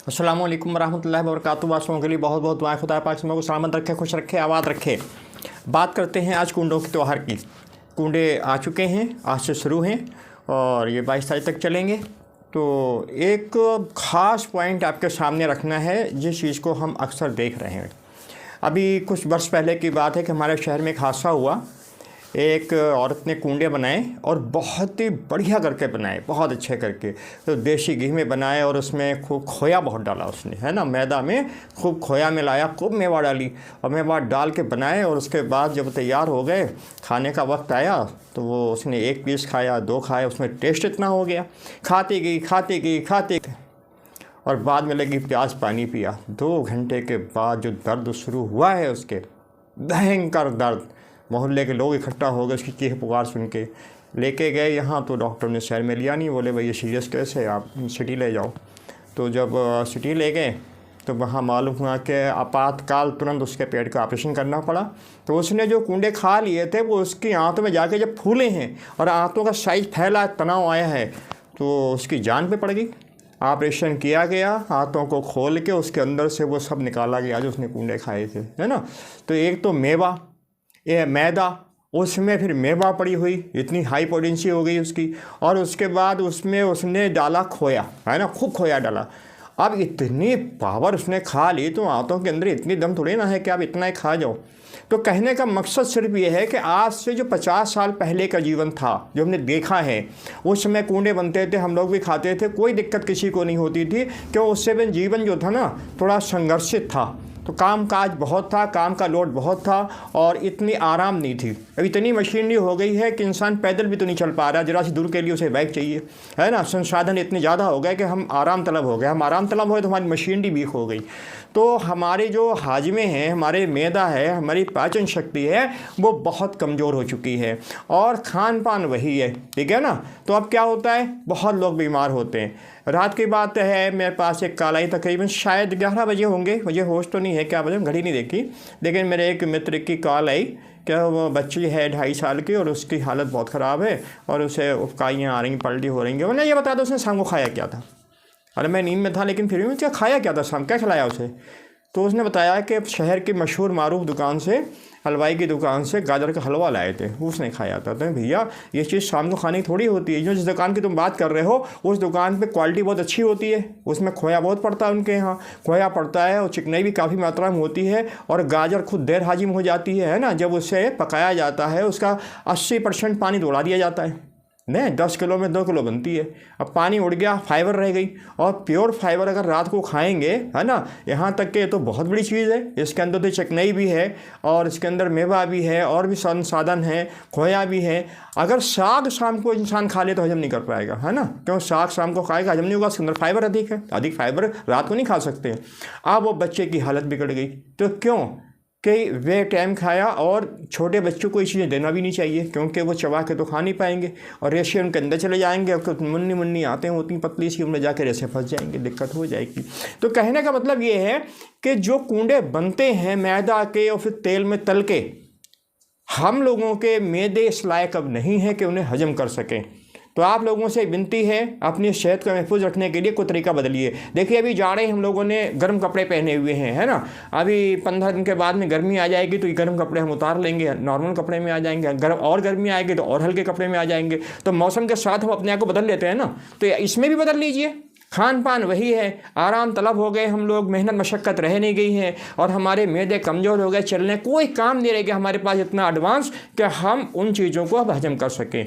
अस्सलाम वालेकुम रहमतुल्लाहि व बरकातुहू। वासलों के लिए बहुत बहुत दुआएं। खुदा पाक से को सलामत रखे, खुश रखे, आबाद रखे। बात करते हैं आज कुंडों के त्यौहार की। कुंडे आ चुके हैं, आज से शुरू हैं और ये 22 तारीख तक चलेंगे। तो एक ख़ास पॉइंट आपके सामने रखना है जिस चीज़ को हम अक्सर देख रहे हैं। अभी कुछ वर्ष पहले की बात है कि हमारे शहर में एक हादसा हुआ। एक औरत ने कुंडे बनाए और बहुत ही बढ़िया करके बनाए, बहुत अच्छे करके। तो देसी घी में बनाए और उसमें खूब खोया बहुत डाला उसने, है ना, मैदा में खूब खोया मिलाया, खूब मेवा डाली और मेवा डाल के बनाए। और उसके बाद जब तैयार हो गए, खाने का वक्त आया तो वो उसने एक पीस खाया, दो खाए, उसमें टेस्ट इतना हो गया, खाती गई और बाद में लगी प्याज पानी पिया। 2 घंटे के बाद जो दर्द शुरू हुआ है उसके, भयंकर दर्द, मोहल्ले के लोग इकट्ठा हो गए उसकी चीख पुकार सुन के। लेके गए यहाँ तो डॉक्टर ने शहर में लिया नहीं, बोले भाई ये सीरियस केस है, आप सिटी ले जाओ। तो जब सिटी ले गए तो वहाँ मालूम हुआ कि आपातकाल तुरंत उसके पेट का ऑपरेशन करना पड़ा। तो उसने जो कुंडे खा लिए थे वो उसकी आंतों में जाके जब फूले हैं और आंतों का साइज फैला, तनाव आया है, तो उसकी जान पे पड़ गई। ऑपरेशन किया गया, हाथों को खोल के उसके अंदर से वो सब निकाला गया जो उसने कुंडे खाए थे, है ना। तो एक तो मेवा, ये मैदा, उसमें फिर मेवा पड़ी हुई, इतनी हाई पोटेंसी हो गई उसकी। और उसके बाद उसमें उसने डाला खोया, है ना, खूब खोया डाला। अब इतनी पावर उसने खा ली तो आंतों के अंदर इतनी दम थोड़ी ना है कि आप इतना ही खा जाओ। तो कहने का मकसद सिर्फ ये है कि आज से जो 50 साल पहले का जीवन था, जो हमने देखा है, उस समय कुंडे बनते थे, हम लोग भी खाते थे, कोई दिक्कत किसी को नहीं होती थी, क्यों उससे भी जीवन जो था ना थोड़ा संघर्षित था। तो काम काज बहुत था, काम का लोड बहुत था और इतनी आराम नहीं थी। अब इतनी मशीनरी हो गई है कि इंसान पैदल भी तो नहीं चल पा रहा, जरा सी दूर के लिए उसे बाइक चाहिए, है ना। संसाधन इतने ज़्यादा हो गए कि हम आराम तलब हो गए। हम आराम तलब हो गए तो हमारी मशीनरी वीक हो गई। तो हमारे जो हाजमे हैं, हमारे मैदा है, हमारी पाचन शक्ति है, वो बहुत कमज़ोर हो चुकी है और खान पान वही है, ठीक है ना। तो अब क्या होता है, बहुत लोग बीमार होते हैं। रात की बात है, मेरे पास एक कॉल आई, तकरीबन शायद 11 बजे होंगे, मुझे होश तो नहीं है क्या बजे, घड़ी नहीं देखी, लेकिन मेरे एक मित्र की कॉल आई कि वो बच्ची है 2.5 साल की और उसकी हालत बहुत ख़राब है और उसे उफकाइयाँ आ रही, पलटी हो रही हैं। मैंने ये बता दो उसने शाम को खाया क्या था। अरे मैं नींद में था लेकिन फिर भी क्या खाया क्या था, शाम क्या खिलाया उसे। तो उसने बताया कि शहर की मशहूर मारूफ दुकान से, हलवाई की दुकान से गाजर का हलवा लाए थे, उसने खाया था। तो भैया ये चीज़ शाम को खाने की थोड़ी होती है। जो जिस दुकान की तुम बात कर रहे हो उस दुकान पे क्वालिटी बहुत अच्छी होती है, उसमें खोया बहुत पड़ता है, उनके यहाँ खोया पड़ता है और चिकनाई भी काफ़ी मात्रा में होती है और गाजर खुद देर हाजिम हो जाती है ना। जब उसे पकाया जाता है उसका 80% पानी दौड़ा दिया जाता है, नहीं 10 किलो में 2 किलो बनती है। अब पानी उड़ गया, फाइबर रह गई। और प्योर फाइबर अगर रात को खाएंगे, है ना, यहाँ तक कि तो बहुत बड़ी चीज़ है। इसके अंदर तो चिकनाई भी है और इसके अंदर मेवा भी है और भी संसाधन है, खोया भी है। अगर साग शाम को इंसान खा ले तो हजम नहीं कर पाएगा, है ना, क्यों साग शाम को खाएगा हजम नहीं होगा, उसके अंदर फाइबर अधिक है, अधिक फाइबर रात को नहीं खा सकते। अब वो बच्चे की हालत बिगड़ गई। तो क्यों कि वे टाइम खाया। और छोटे बच्चों को ये चीज़ें देना भी नहीं चाहिए क्योंकि वो चबा के तो खा नहीं पाएंगे और रेशे उनके अंदर चले जाएंगे और मुन्नी मुन्नी आते हैं, होती पतली सी, उनमें जाके रेशे फंस जाएंगे, दिक्कत हो जाएगी। तो कहने का मतलब ये है कि जो कुंडे बनते हैं मैदा के और फिर तेल में तल के, हम लोगों के मैदे इस लायक अब नहीं है कि उन्हें हजम कर सकें। तो आप लोगों से विनती है, अपनी सेहत को महफूज रखने के लिए कोई तरीका बदलिए। देखिए अभी जाड़े हम लोगों ने गर्म कपड़े पहने हुए हैं, है ना। अभी 15 दिन के बाद में गर्मी आ जाएगी तो ये गर्म कपड़े हम उतार लेंगे, नॉर्मल कपड़े में आ जाएंगे। गर्मी आएगी तो और हल्के कपड़े में आ जाएंगे। तो मौसम के साथ हम अपने आप को बदल लेते हैं ना, तो इसमें भी बदल लीजिए। खान पान वही है, आराम तलब हो गए हम लोग, मेहनत मशक्क़त रह नहीं गई है और हमारे मैदे कमज़ोर हो गए, चलने कोई काम नहीं रह गया हमारे पास इतना एडवांस कि हम उन चीज़ों को अब हजम कर सकें।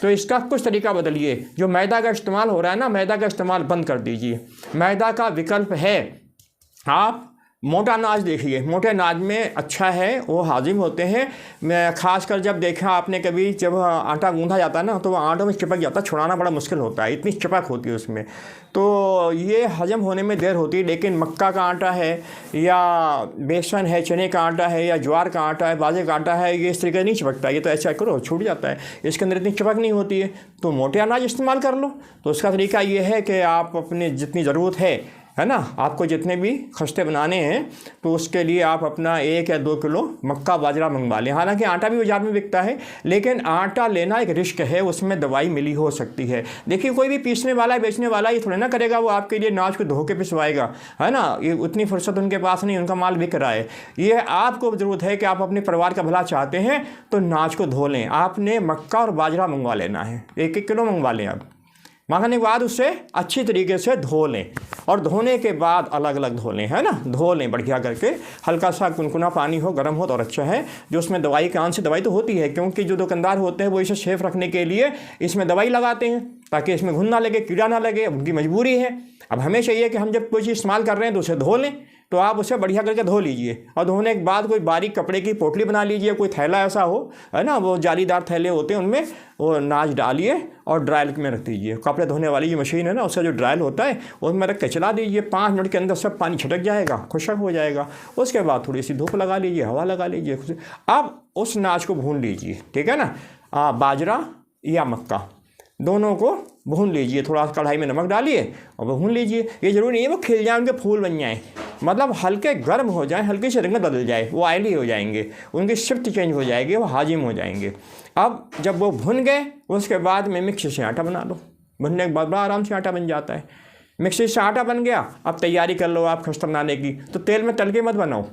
तो इसका कुछ तरीका बदलिए। जो मैदा का इस्तेमाल हो रहा है ना, मैदा का इस्तेमाल बंद कर दीजिए। मैदा का विकल्प है, आप मोटा अनाज देखिए, मोटे अनाज में अच्छा है, वो हाजिम होते हैं। मैं खासकर जब देखा आपने कभी, जब आटा गूंधा जाता है ना तो वो आटों में चिपक जाता है, छुड़ाना बड़ा मुश्किल होता है, इतनी चिपक होती है उसमें। तो ये हजम होने में देर होती है। लेकिन मक्का का आटा है या बेसन है, चने का आटा है या ज्वार का आटा है, बाजरे का आटा है, ये इस तरीके नहीं चिपकता। ये तो ऐसा करो छूट जाता है, इसके अंदर इतनी चिपक नहीं होती है। तो मोटे अनाज इस्तेमाल कर लो। तो उसका तरीका ये है कि आप अपने जितनी ज़रूरत है है ना। आपको जितने भी खस्ते बनाने हैं तो उसके लिए आप अपना 1 या 2 किलो मक्का बाजरा मंगवा लें। हालांकि आटा भी बाजार में बिकता है, लेकिन आटा लेना एक रिस्क है, उसमें दवाई मिली हो सकती है। देखिए कोई भी पीसने वाला बेचने वाला ये थोड़ा ना करेगा वो आपके लिए नाच को धो के पिसवाएगा, है ना। ये उतनी फुर्सत उनके पास नहीं, उनका माल बिक रहा है। ये आपको ज़रूरत है कि आप अपने परिवार का भला चाहते हैं तो नाच को धो लें। आपने मक्का और बाजरा मंगवा लेना है, 1-1 किलो मंगवा लें। आप मंगाने के बाद उसे अच्छी तरीके से धो लें, और धोने के बाद अलग अलग धो लें, है ना। धो लें बढ़िया करके, हल्का सा कुनकुना पानी हो, गर्म हो तो और अच्छा है। जो उसमें दवाई के आंच से दवाई तो होती है, क्योंकि जो दुकानदार होते हैं वो इसे सेफ रखने के लिए इसमें दवाई लगाते हैं ताकि इसमें घुन ना लगे, कीड़ा ना लगे, उनकी मजबूरी है। अब हमें चाहिए कि हम जब कोई चीज़ इस्तेमाल कर रहे हैं तो उसे धो लें, तो आप उसे बढ़िया करके धो लीजिए। और धोने के बाद कोई बारीक कपड़े की पोटली बना लीजिए, कोई थैला ऐसा हो, है ना, वो जालीदार थैले होते हैं, उनमें वो नाच डालिए और ड्रायल में रख दीजिए। कपड़े धोने वाली ये मशीन है ना, उसका जो ड्रायल होता है उसमें रख के चला दीजिए, 5 मिनट के अंदर सब पानी छिटक जाएगा, खुशक हो जाएगा। उसके बाद थोड़ी सी धूप लगा लीजिए, हवा लगा लीजिए। अब उस नाच को भून लीजिए, ठीक है ना। बाजरा या मक्का दोनों को भून लीजिए, थोड़ा कढ़ाई में नमक डालिए और भून लीजिए। ये जरूरी नहीं है वो खिल जाए, उनके फूल बन जाएँ, मतलब हल्के गर्म हो जाएं, हल्की सी रंगत बदल जाए, वो ऑयली हो जाएंगे, उनकी शिफ्ट चेंज हो जाएगी, वो हाजिम हो जाएंगे। अब जब वो भुन गए उसके बाद में मिक्सी से आटा बना लो। भुनने के बाद बड़ा आराम से आटा बन जाता है। मिक्सी से आटा बन गया, अब तैयारी कर लो आप खस्ता बनाने की। तो तेल में तल के मत बनाओ,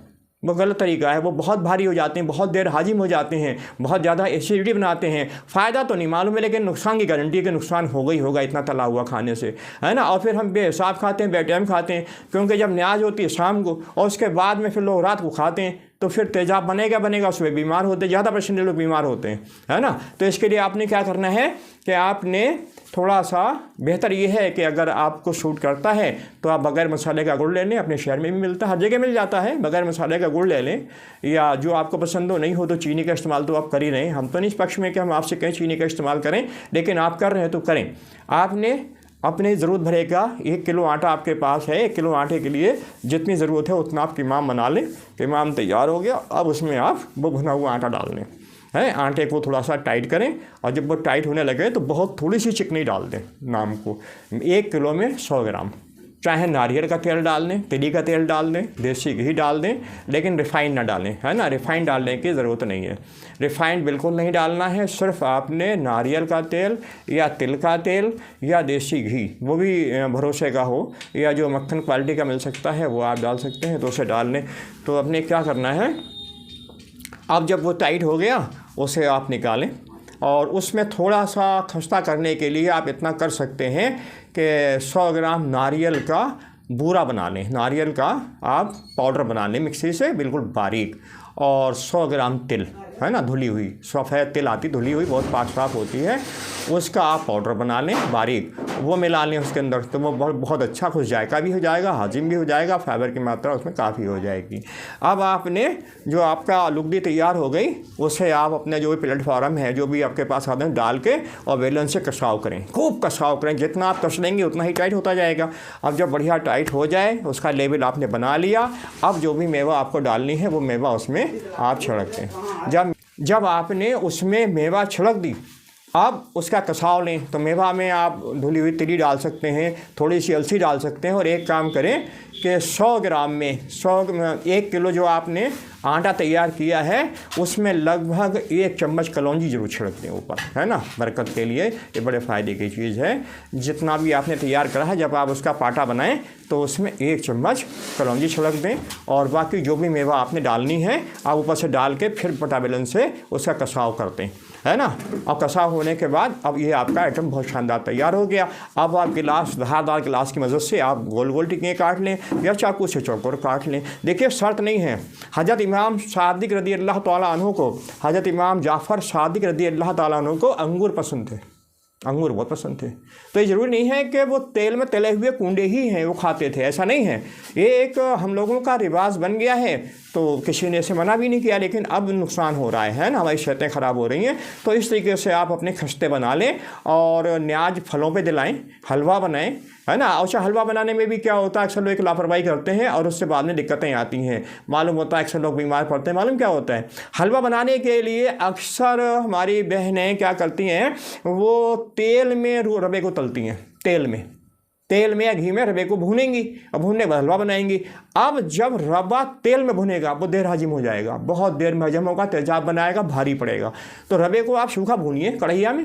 वो गलत तरीका है। वो बहुत भारी हो जाते हैं, बहुत देर हाजिम हो जाते हैं, बहुत ज़्यादा एसिडिटी बनाते हैं। फ़ायदा तो नहीं मालूम है, लेकिन नुकसान की गारंटी है कि नुकसान होगा ही होगा इतना तला हुआ खाने से, है ना। और फिर हम बेहिसाब खाते हैं, बेटाइम खाते हैं, क्योंकि जब न्याज होती है शाम को और उसके बाद में फिर लोग रात को खाते हैं, तो फिर तेजाब बनेगा, उसमें बीमार होते हैं, ज़्यादा परसेंट लोग बीमार होते हैं, है ना। तो इसके लिए आपने क्या करना है कि आपने थोड़ा सा बेहतर ये है कि अगर आपको सूट करता है तो आप बगैर मसाले का गुड़ ले लें। अपने शहर में भी मिलता है, हर जगह मिल जाता है, बगैर मसाले का गुड़ ले लें। या जो आपको पसंद हो, नहीं हो तो चीनी का इस्तेमाल तो आप कर ही रहे हैं। हम तो नहीं इस पक्ष में कि हम आपसे कहें चीनी का इस्तेमाल करें, लेकिन आप कर रहे हैं तो करें। आपने अपने ज़रूरत भरेगा 1 किलो आटा आपके पास है, 1 किलो आटे के लिए जितनी ज़रूरत है उतना आप कीमाम बना लें। कीमाम तैयार हो गया, अब उसमें आप वो भुना हुआ आटा डाल लें, है। आटे को थोड़ा सा टाइट करें, और जब वो टाइट होने लगे तो बहुत थोड़ी सी चिकनी डाल दें नाम को। 1 किलो में 100 ग्राम, चाहे नारियल का तेल डाल दें, तिली का तेल डाल दें, देसी घी डाल दें, लेकिन रिफ़ाइंड ना डालें, है ना। रिफ़ाइंड डालने की ज़रूरत नहीं है, रिफ़ाइंड बिल्कुल नहीं डालना है। सिर्फ आपने नारियल का तेल या तिल का तेल या देसी घी, वो भी भरोसे का हो, या जो मक्खन क्वालिटी का मिल सकता है वो आप डाल सकते हैं, तो उसे डाल लें। तो अपने क्या करना है, अब जब वो टाइट हो गया उसे आप निकालें, और उसमें थोड़ा सा खस्ता करने के लिए आप इतना कर सकते हैं कि 100 ग्राम नारियल का बूरा बना लें। नारियल का आप पाउडर बना लें मिक्सी से बिल्कुल बारीक, और 100 ग्राम तिल, है ना, धुली हुई सफ़ेद तिल आती, धुली हुई, बहुत पाक साफ होती है, उसका आप पाउडर बना लें बारीक, वो मिला लें उसके अंदर। तो वो बहुत अच्छा खुश जायका भी हो जाएगा, हाजिम भी हो जाएगा, फाइबर की मात्रा उसमें काफ़ी हो जाएगी। अब आपने जो आपका लुगदी तैयार हो गई, उसे आप अपने जो भी प्लेटफॉर्म है, जो भी आपके पास साधन, डाल के और बेलन से कसाव करें, खूब कसाव करें। जितना आप कस लेंगे उतना ही टाइट होता जाएगा। अब जब बढ़िया टाइट हो जाए, उसका लेवल आपने बना लिया, अब जो भी मेवा आपको डालनी है वो मेवा उसमें आप छिड़क दें। जब आपने उसमें मेवा छिड़क दी, अब उसका कसाव लें। तो मेवा में आप धुली हुई तिली डाल सकते हैं, थोड़ी सी अलसी डाल सकते हैं, और एक काम करें कि 100 ग्राम में 1 किलो जो आपने आटा तैयार किया है उसमें लगभग 1 चम्मच कलौंजी जरूर छिड़क दें ऊपर, है ना, बरकत के लिए। ये बड़े फ़ायदे की चीज़ है। जितना भी आपने तैयार करा है, जब आप उसका पाटा बनाएं तो उसमें 1 चम्मच कलौंजी छिड़क दें, और बाकी जो भी मेवा आपने डालनी है आप ऊपर से डाल के फिर पटा बेलन से उसका कसाव करते हैं, है ना। और कसाव होने के बाद अब ये आपका आइटम बहुत शानदार तैयार हो गया। अब आप गिलास, धारदार गिलास की मदद से आप गोल गोल टिक्कियाँ काट लें या चाकू से चौकोर काट लें। देखिए शर्त नहीं है। हज़रत इमाम सादिक रज़ी अल्लाह ताला अन्हु को, हज़रत इमाम जाफ़र सादिक रज़ी अल्लाह ताला अन्हु को अंगूर पसंद थे, अंगूर बहुत पसंद थे। तो ये ज़रूरी नहीं है कि वो तेल में तले हुए कूंडे ही हैं वो खाते थे, ऐसा नहीं है। ये एक हम लोगों का रिवाज बन गया है, तो किसी ने इसे मना भी नहीं किया, लेकिन अब नुकसान हो रहा है ना, हमारी सेहतें ख़राब हो रही हैं। तो इस तरीके से आप अपने खस्ते बना लें और न्याज फलों पे दिलाएं, हलवा बनाएं, है ना। अच्छा, हलवा बनाने में भी क्या होता है, अक्सर लोग एक लापरवाही करते हैं और उससे बाद में दिक्कतें आती हैं। मालूम होता है अक्सर लोग बीमार पड़ते हैं। मालूम क्या होता है, हलवा बनाने के लिए अक्सर हमारी बहनें क्या करती हैं, वो तेल में रवे को तलती हैं, तेल में, तेल में या घी में रवे को भूनेंगी और भूनने के बाद हलवा बनाएंगी। अब जब रवा तेल में भुनेगा वो देर हजम हो जाएगा, बहुत देर में हजम होगा, तेजाब बनाएगा, भारी पड़ेगा। तो रवे को आप सूखा भूनिए कढ़ैया में,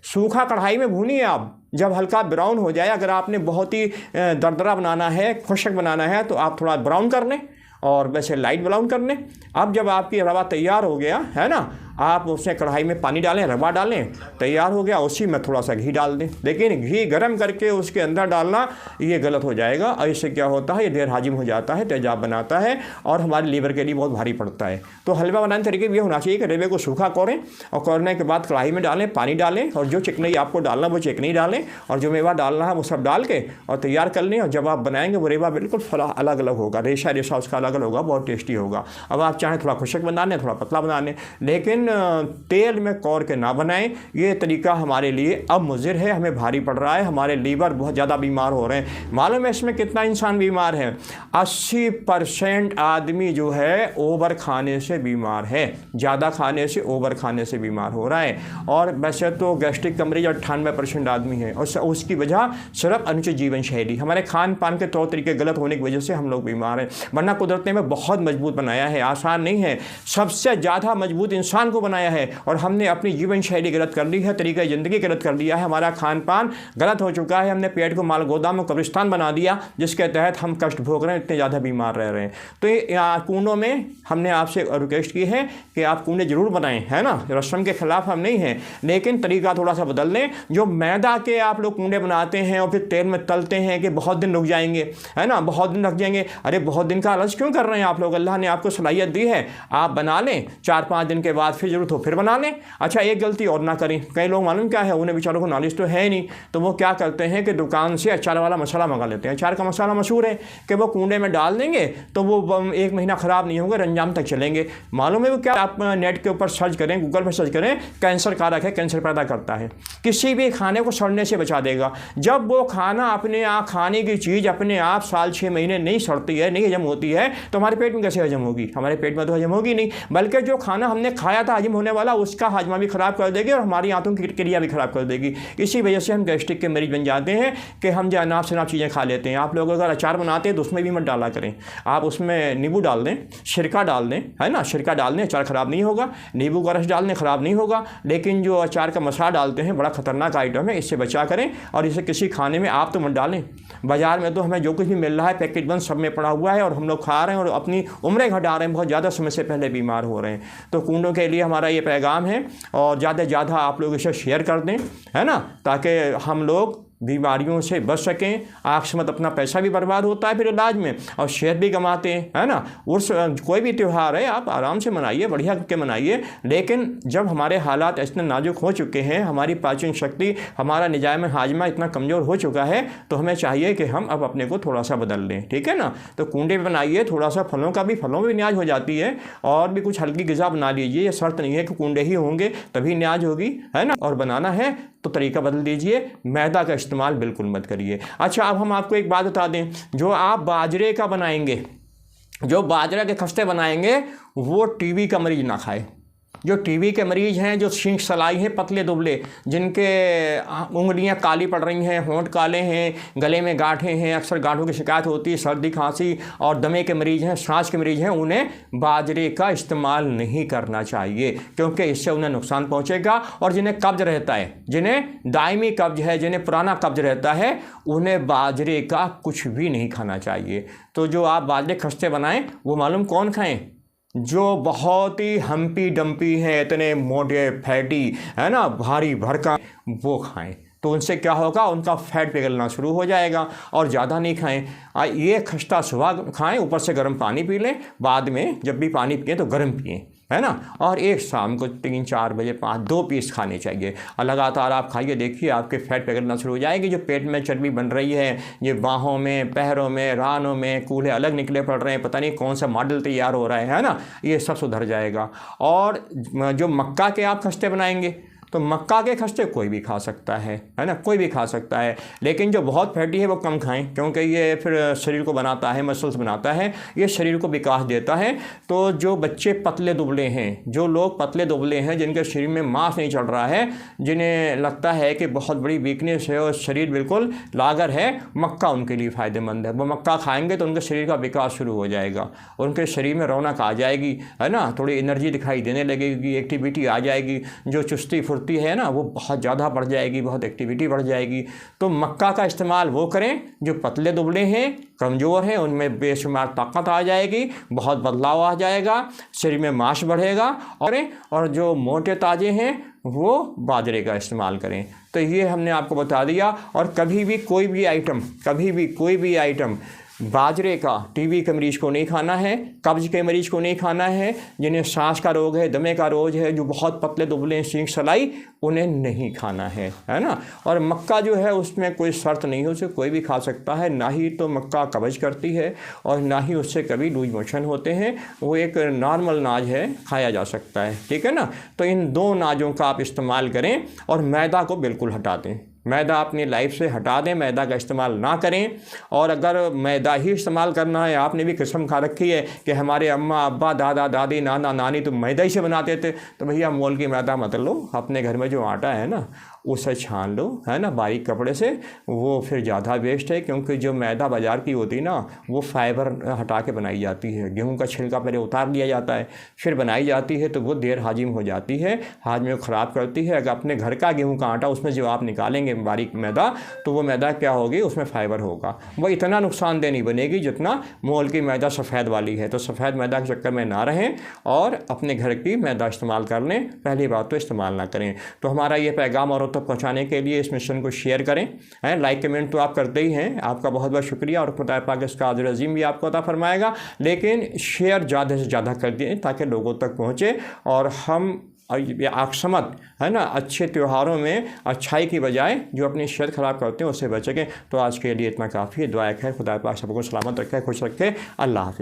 सूखा कढ़ाई में भूनिए आप। जब हल्का ब्राउन हो जाए, अगर आपने बहुत ही दरदरा बनाना है, खुशक बनाना है, तो आप थोड़ा ब्राउन कर लें और वैसे लाइट ब्राउन कर लें। अब जब आपकी रवा तैयार हो गया है ना, आप उसमें कढ़ाई में पानी डालें, रवा डालें, तैयार हो गया, उसी में थोड़ा सा घी डाल दें। लेकिन घी गर्म करके उसके अंदर डालना ये गलत हो जाएगा, और इससे क्या होता है, ये देर हाजिम हो जाता है, तेजाब बनाता है और हमारे लीवर के लिए बहुत भारी पड़ता है। तो हलवा बनाने तरीके ये होना चाहिए कि रवे को सूखा करें और करने के बाद कढ़ाई में डालें, पानी डालें और जो चिकनाई आपको डालना वो चिकनाई डालें और जो मेवा डालना है वो सब डाल के और तैयार कर लें। और जब आप बनाएंगे वो रेवा बिल्कुल अलग अलग होगा, रेशा रेशा उसका अलग अलग होगा, बहुत टेस्टी होगा। अब आप चाहें थोड़ा खुशक बना लें, थोड़ा पतला बना लें, लेकिन तेल में कौर के ना बनाएं। ये तरीका हमारे लिए अब मुज़िर है, हमें भारी पड़ रहा है, हमारे लीवर बहुत ज़्यादा बीमार हो रहे हैं। मालूम है इसमें कितना इंसान बीमार है? 80% आदमी जो है ओवर खाने से बीमार है, ज़्यादा खाने से, ओवर खाने से बीमार हो रहा है। और वैसे तो गैस्ट्रिक का मरीज 98% आदमी है, और उसकी वजह सिर्फ अनुचित जीवन शैली, हमारे खान पान के तौर तरीके गलत होने की वजह से हम लोग बीमार हैं। वरना कुदरत ने हमें बहुत मजबूत बनाया है, आसान नहीं है, सबसे ज़्यादा मजबूत इंसान को बनाया है, और हमने अपनी जीवन शैली गलत कर ली है, तरीका ज़िंदगी गलत कर लिया है, हमारा खान पान गलत हो चुका है, हमने पेट को माल गोदाम और कब्रिस्तान बना दिया, जिसके तहत हम कष्ट भोग रहे हैं, इतने ज़्यादा बीमार रह रहे हैं। तो ये कूंडों में हमने आपसे रिक्वेस्ट की है कि आप कूंडे ज़रूर बनाएं, है ना, रस्म के खिलाफ हम नहीं हैं, लेकिन तरीका थोड़ा सा बदल लें। जो मैदा के आप लोग कूंडे बनाते हैं और फिर तेल में तलते हैं कि बहुत दिन रुक जाएंगे, है ना, बहुत दिन रख जाएंगे, अरे बहुत दिन का आलस क्यों कर रहे हैं आप लोग? अल्लाह ने आपको सलाहियत दी है, आप बना लें, 4-5 दिन के बाद फिर जरूरत हो फिर बना लें। अच्छा, एक गलती और ना करें, कई लोग मालूम क्या है, उन्हें बेचारों को नॉलेज तो है नहीं, तो वो क्या करते हैं कि दुकान से अचार वाला मसाला मंगा लेते हैं। अचार का मसाला मशहूर है कि वो कूंडे में डाल देंगे तो वो 1 महीना ख़राब नहीं होंगे, रंजाम तक चलेंगे। मालूम है वो क्या? आप नेट के ऊपर सर्च करें, गूगल पर सर्च करें, कैंसर कारक है, कैंसर पैदा करता है, किसी भी खाने को सड़ने से बचा देगा। जब वो खाना अपने आप, खाने की चीज़ अपने आप साल 6 महीने नहीं सड़ती है, नहीं हजम होती है, तो हमारे पेट में कैसे हजम होगी? हमारे पेट में तो हजम होगी नहीं, बल्कि जो खाना हमने खाया था हजम होने वाला, उसका हाजमा भी ख़राब कर देगी और हमारी आंतों की क्रिया भी ख़राब कर देगी। इसी वजह से हम गैस्ट्रिक के मरीज बन जाते हैं कि हम जो अनाप शनाप चीज़ें खा लेते हैं। आप लोग अगर अचार बनाते हैं तो उसमें भी मत डाला करें, आप उसमें नींबू डाल दें, सिरका डाल दें, है ना, सिरका डाल दें, अचार ख़राब नहीं होगा, नींबू का रस डाल दें, ख़राब नहीं होगा। लेकिन जो अचार का मसाला डालते हैं बड़ा ख़तरनाक आइटम है, इससे बचा करें। और इसे किसी खाने में आप तो मत डालें। बाज़ार में तो हमें जो कुछ भी मिल रहा है पैकेट बंद सब में पड़ा हुआ है और हम लोग खा रहे हैं और अपनी उम्रें घटा रहे हैं, बहुत ज़्यादा समय से पहले बीमार हो रहे हैं। तो कूंडों के लिए हमारा ये पैगाम है, और ज़्यादा से ज़्यादा आप लोग इसे शेयर कर दें, है ना, ताकि हम लोग बीमारियों से बच सकें। आखिर अपना पैसा भी बर्बाद होता है फिर इलाज में, और सेहत भी कमाते हैं, है ना। उस कोई भी त्यौहार है आप आराम से मनाइए, बढ़िया करके मनाइए, लेकिन जब हमारे हालात इतने नाजुक हो चुके हैं, हमारी पाचन शक्ति, हमारा निजाम हाजमा इतना कमज़ोर हो चुका है, तो हमें चाहिए कि हम अब अपने को थोड़ा सा बदल लें, ठीक है ना। तो कूंडे पे बनाइए, थोड़ा सा फलों में भी न्याज हो जाती है, और भी कुछ हल्की ग़िज़ा बना लीजिए। ये शर्त नहीं है कि कूंडे ही होंगे तभी न्याज होगी, है ना। और बनाना है तो तरीका बदल दीजिए, मैदा का इस्तेमाल बिल्कुल मत करिए। अच्छा, अब हम आपको एक बात बता दें, जो आप बाजरे का बनाएंगे, जो बाजरा के खस्ते बनाएंगे, वो टीबी का मरीज ना खाए। जो टीबी के मरीज़ हैं, जो सींग सलाई हैं, पतले दुबले, जिनके उंगलियां काली पड़ रही हैं, होंठ काले हैं, गले में गांठें हैं, अक्सर गांठों की शिकायत होती है, सर्दी खांसी, और दमे के मरीज़ हैं, सांस के मरीज़ हैं, उन्हें बाजरे का इस्तेमाल नहीं करना चाहिए, क्योंकि इससे उन्हें नुकसान पहुंचेगा। और जिन्हें कब्ज रहता है, जिन्हें दायमी कब्ज है, जिन्हें पुराना कब्ज रहता है, उन्हें बाजरे का कुछ भी नहीं खाना चाहिए। तो जो आप बाजरे खस्ते बनाएं वो मालूम कौन खाएं? जो बहुत ही हम्पी डम्पी हैं, इतने मोटे फैटी, है ना, भारी भरका, वो खाएं। तो उनसे क्या होगा, उनका फैट पिघलना शुरू हो जाएगा। और ज़्यादा नहीं खाएं। ये खस्ता सुबह खाएं, ऊपर से गर्म पानी पी लें, बाद में जब भी पानी पिए तो गर्म पिएं, है ना। और एक शाम को 3-4 बजे 2 पीस खाने चाहिए। और लगातार आप खाइए, देखिए आपके फैट पिघलना शुरू हो जाएगी। जो पेट में चर्बी बन रही है, ये बाहों में, पैरों में, रानों में कूल्हे अलग निकले पड़ रहे हैं, पता नहीं कौन सा मॉडल तैयार हो रहा है ना, ये सब सुधर जाएगा। और जो मक्का के आप खस्ते बनाएंगे, तो मक्का के खस्ते कोई भी खा सकता है ना, कोई भी खा सकता है, लेकिन जो बहुत फैटी है वो कम खाएं, क्योंकि ये फिर शरीर को बनाता है, मसल्स बनाता है, ये शरीर को विकास देता है। तो जो बच्चे पतले दुबले हैं, जो लोग पतले दुबले हैं, जिनके शरीर में मांस नहीं चढ़ रहा है, जिन्हें लगता है कि बहुत बड़ी वीकनेस है और शरीर बिल्कुल लागर है, मक्का उनके लिए फ़ायदेमंद है। वो मक्का खाएंगे तो उनके शरीर का विकास शुरू हो जाएगा, उनके शरीर में रौनक आ जाएगी, है ना, थोड़ी एनर्जी दिखाई देने लगेगी, एक्टिविटी आ जाएगी, जो चुस्ती फुर्ती है ना वो बहुत ज़्यादा बढ़ जाएगी, बहुत एक्टिविटी बढ़ जाएगी। तो मक्का का इस्तेमाल वो करें जो पतले दुबले हैं, कमज़ोर हैं, उनमें बेशुमार ताकत आ जाएगी, बहुत बदलाव आ जाएगा, शरीर में मांस बढ़ेगा। और जो मोटे ताजे हैं वो बाजरे का इस्तेमाल करें। तो ये हमने आपको बता दिया। और कभी भी कोई भी आइटम बाजरे का टीबी के मरीज़ को नहीं खाना है, कब्ज़ के मरीज़ को नहीं खाना है, जिन्हें सांस का रोग है, दमे का रोग है, जो बहुत पतले दुबले हैं, सींग सलाई, उन्हें नहीं खाना है ना। और मक्का जो है उसमें कोई शर्त नहीं है, उसे कोई भी खा सकता है, ना ही तो मक्का कब्ज़ करती है और ना ही उससे कभी लूज मोशन होते हैं। वो एक नॉर्मल नाज है, खाया जा सकता है, ठीक है ना। तो इन 2 अनाजों का आप इस्तेमाल करें और मैदा को बिल्कुल हटा दें। मैदा अपनी लाइफ से हटा दें, मैदा का इस्तेमाल ना करें। और अगर मैदा ही इस्तेमाल करना है, आपने भी कसम खा रखी है कि हमारे अम्मा अब्बा दादा दादी नाना नानी तो मैदा ही से बनाते थे, तो भैया मोल की मैदा मत लो, अपने घर में जो आटा है ना उसे छान लो, है ना, बारीक कपड़े से, वो फिर ज़्यादा बेस्ट है। क्योंकि जो मैदा बाज़ार की होती है ना वो फाइबर हटा के बनाई जाती है, गेहूं का छिलका पहले उतार लिया जाता है फिर बनाई जाती है, तो वो देर हाजिम हो जाती है, हाजमे को ख़राब करती है। अगर अपने घर का गेहूं का आटा उसमें जो आप निकालेंगे बारीक मैदा, तो वो मैदा क्या होगी, उसमें फाइबर होगा, वो इतना नुकसानदेह नहीं बनेगी जितना मोल की मैदा सफ़ेद वाली है। तो सफ़ेद मैदा के चक्कर में ना रहें और अपने घर की मैदा इस्तेमाल कर लें। पहली बात तो इस्तेमाल ना करें। तो हमारा ये पैगाम औरों तक पहुँचाने के लिए इस मिशन को शेयर करें, हैं, लाइक कमेंट तो आप करते ही हैं, आपका बहुत बहुत शुक्रिया। और खुदा पाक इसका अजर अज़ीम भी आपको अता फरमाएगा, लेकिन शेयर ज़्यादा से ज़्यादा कर दें ताकि लोगों तक पहुँचे और हम आक्समत, है ना, अच्छे त्योहारों में अच्छाई की बजाय जो अपनी सेहत ख़राब करते हैं उससे बचेंगे। तो आज के लिए इतना काफ़ी है। दुआ खैर, खुदा पाक सबको सलामत रखे, खुश रखे। अल्लाह हाफ़िज़।